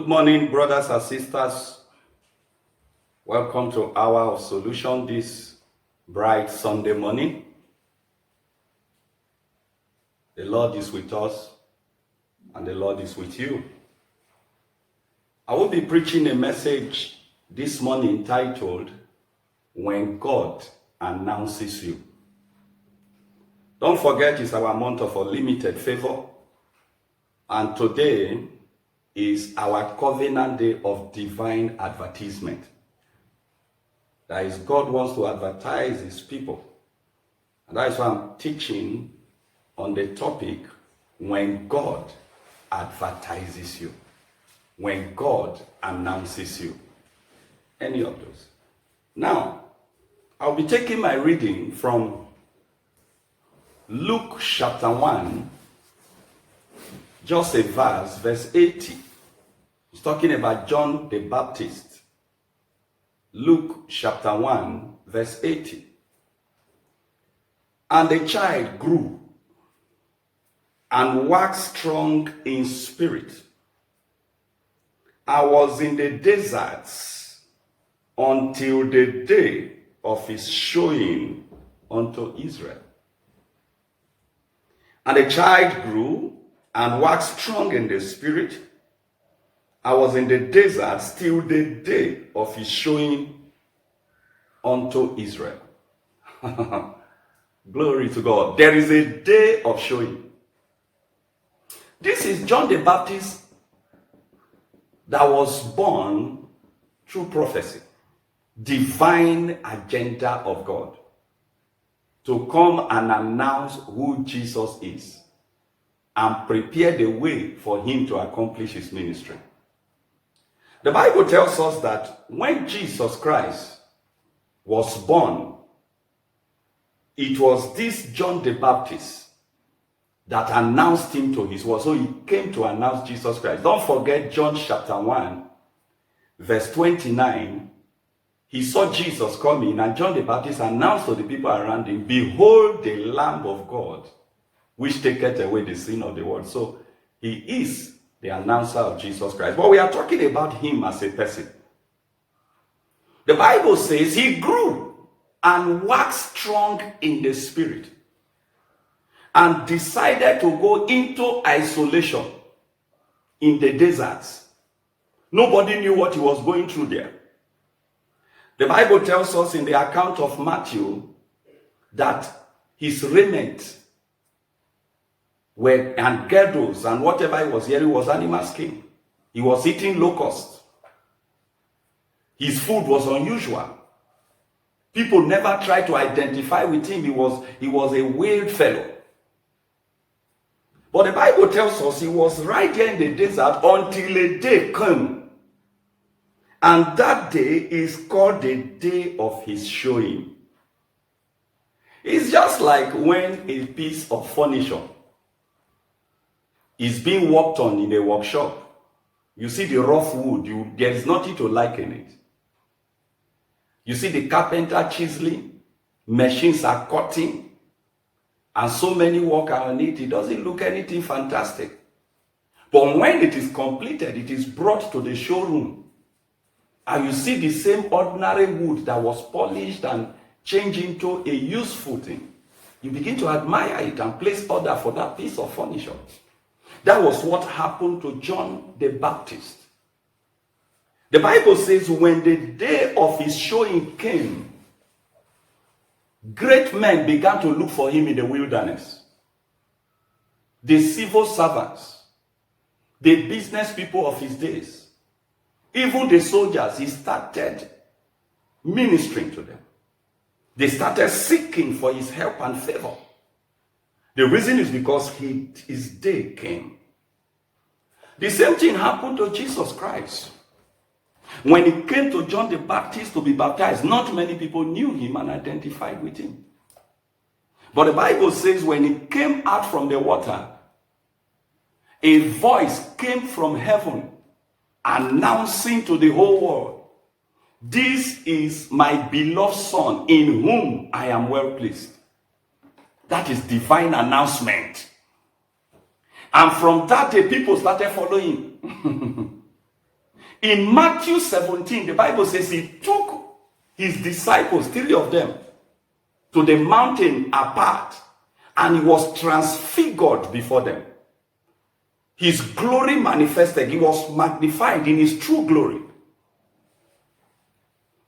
morning, brothers and sisters. Welcome to Hour of Solution this bright Sunday morning. The Lord is with us and the Lord is with you. I will be preaching a message this morning titled, When God Announces You. Don't forget, it's our month of unlimited favor, and today is our covenant day of divine advertisement. That is, God wants to advertise his people. And that is why I'm teaching on the topic, when God advertises you. When God announces you. Any of those. Now, I'll be taking my reading from Luke chapter 1, just a verse 80. He's talking about John the Baptist. Luke chapter 1, verse 80. And the child grew and waxed strong in spirit, and was in the deserts until the day of his showing unto Israel. And the child grew and waxed strong in the spirit, I was in the desert till the day of his showing unto Israel. Glory to God. There is a day of showing. This is John the Baptist that was born through prophecy. Divine agenda of God. To come and announce who Jesus is. And prepare the way for him to accomplish his ministry. The Bible tells us that when Jesus Christ was born, it was this John the Baptist that announced him to his world. So he came to announce Jesus Christ. Don't forget John chapter 1, verse 29. He saw Jesus coming, and John the Baptist announced to the people around him, Behold the Lamb of God, which taketh away the sin of the world. So he is the announcer of Jesus Christ. But we are talking about him as a person. The Bible says he grew and waxed strong in the spirit and decided to go into isolation in the deserts. Nobody knew what he was going through there. The Bible tells us in the account of Matthew that his raiment and girdles and whatever he was hearing was animal skin. He was eating locusts. His food was unusual. People never tried to identify with him. He was a weird fellow. But the Bible tells us he was right here in the desert until a day came. And that day is called the day of his showing. It's just like when a piece of furniture is being worked on in a workshop. You see the rough wood, there is nothing to liken it. You see the carpenter chiseling, machines are cutting, and so many work on it. It doesn't look anything fantastic. But when it is completed, it is brought to the showroom, and you see the same ordinary wood that was polished and changed into a useful thing. You begin to admire it and place order for that piece of furniture. That was what happened to John the Baptist. The Bible says when the day of his showing came, great men began to look for him in the wilderness. The civil servants, the business people of his days, even the soldiers, he started ministering to them. They started seeking for his help and favor. The reason is because his day came. The same thing happened to Jesus Christ. When he came to John the Baptist to be baptized, not many people knew him and identified with him. But the Bible says when he came out from the water, a voice came from heaven announcing to the whole world, This is my beloved Son, in whom I am well pleased. That is divine announcement. And from that day, people started following him. In Matthew 17, the Bible says he took his disciples, 3 of them, to the mountain apart, and he was transfigured before them. His glory manifested. He was magnified in his true glory.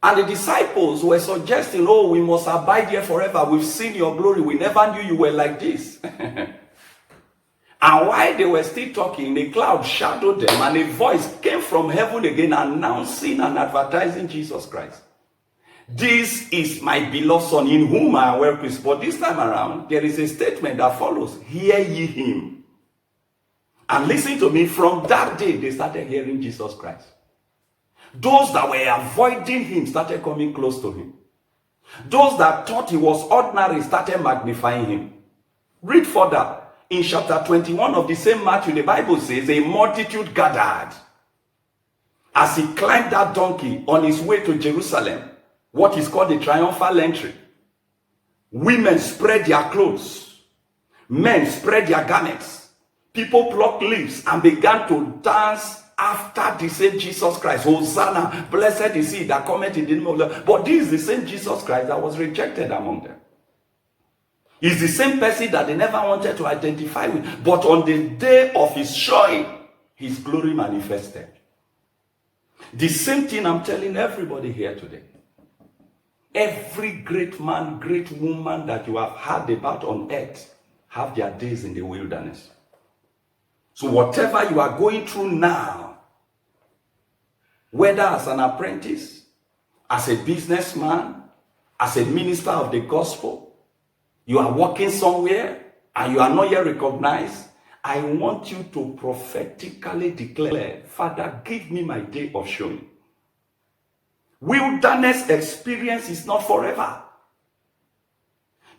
And the disciples were suggesting, oh, we must abide here forever. We've seen your glory. We never knew you were like this. And while they were still talking, a cloud shadowed them, and a voice came from heaven again, announcing and advertising Jesus Christ. This is my beloved Son, in whom I am well pleased. But this time around, there is a statement that follows. Hear ye him. And listen to me, from that day, they started hearing Jesus Christ. Those that were avoiding him started coming close to him. Those that thought he was ordinary started magnifying him. Read further. In chapter 21 of the same Matthew, the Bible says, a multitude gathered as he climbed that donkey on his way to Jerusalem, what is called the triumphal entry. Women spread their clothes. Men spread their garments. People plucked leaves and began to dance after the same Jesus Christ. Hosanna, blessed is he that cometh in the name of the Lord. But this is the same Jesus Christ that was rejected among them. He's the same person that they never wanted to identify with. But on the day of his showing, his glory manifested. The same thing I'm telling everybody here today. Every great man, great woman that you have heard about on earth have their days in the wilderness. So whatever you are going through now, whether as an apprentice, as a businessman, as a minister of the gospel, you are working somewhere and you are not yet recognized, I want you to prophetically declare, Father, give me my day of showing. Wilderness experience is not forever.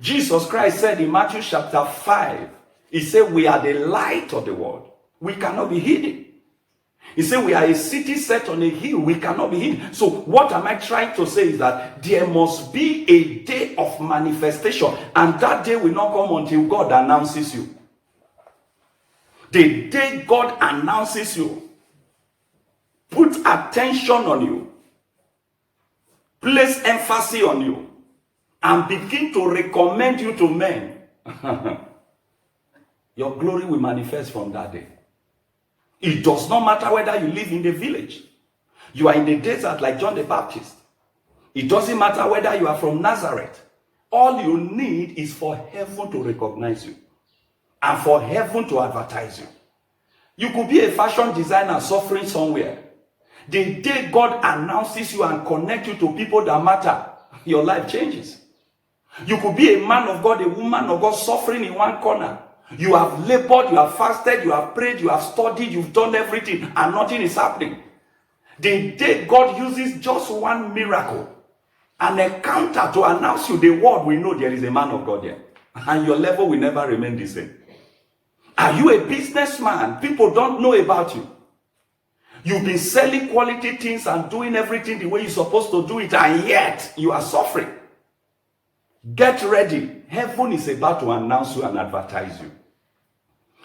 Jesus Christ said in Matthew chapter 5, he said, we are the light of the world. We cannot be hidden. He said, we are a city set on a hill. We cannot be hidden. So what am I trying to say is that there must be a day of manifestation. And that day will not come until God announces you. The day God announces you, put attention on you, place emphasis on you, and begin to recommend you to men. Your glory will manifest from that day. It does not matter whether you live in the village. You are in the desert like John the Baptist. It doesn't matter whether you are from Nazareth. All you need is for heaven to recognize you and for heaven to advertise you. You could be a fashion designer suffering somewhere. The day God announces you and connects you to people that matter, your life changes. You could be a man of God, a woman of God suffering in one corner. You have labored, you have fasted, you have prayed, you have studied, you've done everything, and nothing is happening. The day God uses just one miracle, an encounter to announce you, the world will know there is a man of God here. And your level will never remain the same. Are you a businessman? People don't know about you. You've been selling quality things and doing everything the way you're supposed to do it, and yet you are suffering. Get ready. Heaven is about to announce you and advertise you.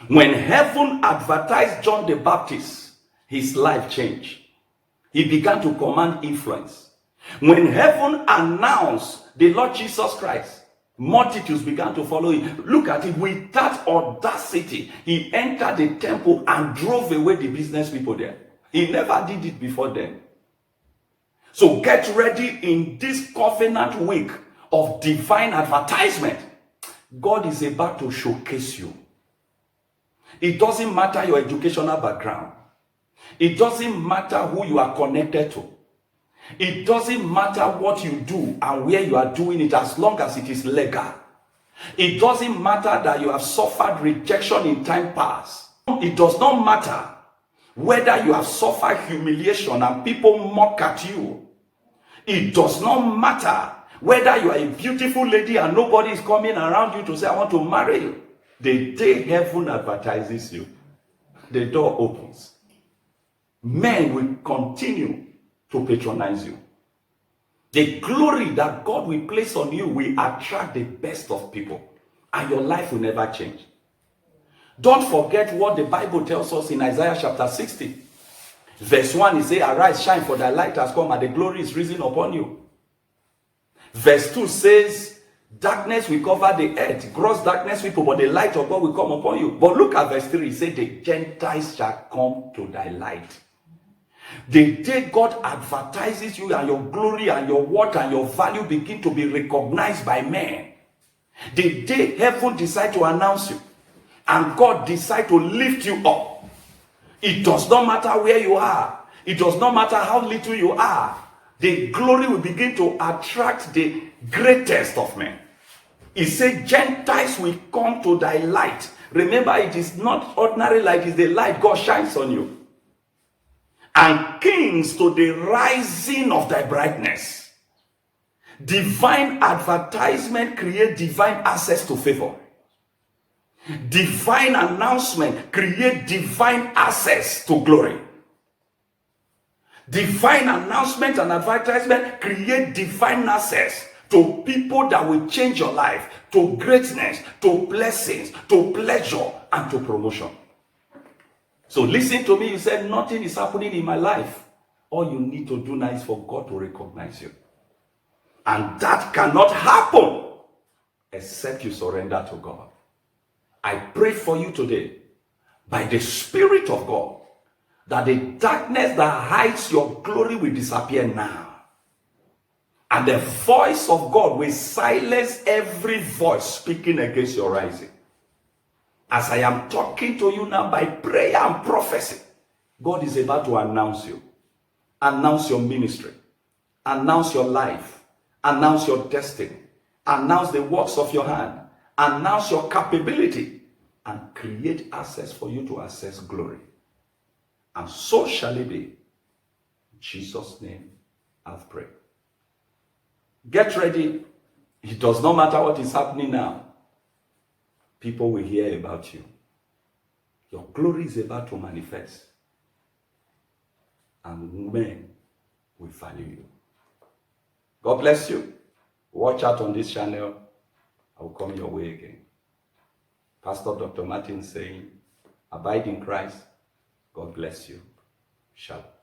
When heaven advertised John the Baptist, his life changed. He began to command influence. When heaven announced the Lord Jesus Christ, multitudes began to follow him. Look at it. With that audacity, he entered the temple and drove away the business people there. He never did it before then. So get ready in this covenant week of divine advertisement. God is about to showcase you. It doesn't matter your educational background. It doesn't matter who you are connected to. It doesn't matter what you do and where you are doing it, as long as it is legal. It doesn't matter that you have suffered rejection in time past. It does not matter whether you have suffered humiliation and people mock at you. It does not matter whether you are a beautiful lady and nobody is coming around you to say, I want to marry you. The day heaven advertises you, the door opens. Men will continue to patronize you. The glory that God will place on you will attract the best of people, and your life will never change. Don't forget what the Bible tells us in Isaiah chapter 60. Verse 1, he says, arise, shine, for thy light has come, and the glory is risen upon you. Verse 2 says, darkness will cover the earth, gross darkness people, but the light of God will come upon you. But look at verse 3, he said, the Gentiles shall come to thy light. The day God advertises you and your glory and your worth and your value begin to be recognized by men, the day heaven decide to announce you and God decide to lift you up, it does not matter where you are. It does not matter how little you are. The glory will begin to attract the greatest of men. He said, Gentiles will come to thy light. Remember, it is not ordinary light, it's the light God shines on you. And kings to the rising of thy brightness. Divine advertisement create divine access to favor. Divine announcement create divine access to glory. Divine announcement and advertisement create divine access to people that will change your life, to greatness, to blessings, to pleasure, and to promotion. So listen to me, you said nothing is happening in my life. All you need to do now is for God to recognize you. And that cannot happen except you surrender to God. I pray for you today, by the Spirit of God, that the darkness that hides your glory will disappear now. And the voice of God will silence every voice speaking against your rising. As I am talking to you now by prayer and prophecy, God is about to announce you. Announce your ministry. Announce your life. Announce your destiny. Announce the works of your hand. Announce your capability. And create access for you to access glory. And so shall it be. In Jesus' name, I've prayed. Get ready. It does not matter what is happening now. People will hear about you. Your glory is about to manifest. And men will value you. God bless you. Watch out on this channel. I will come your way again. Pastor Dr. Martin saying, abide in Christ. God bless you. Shalom.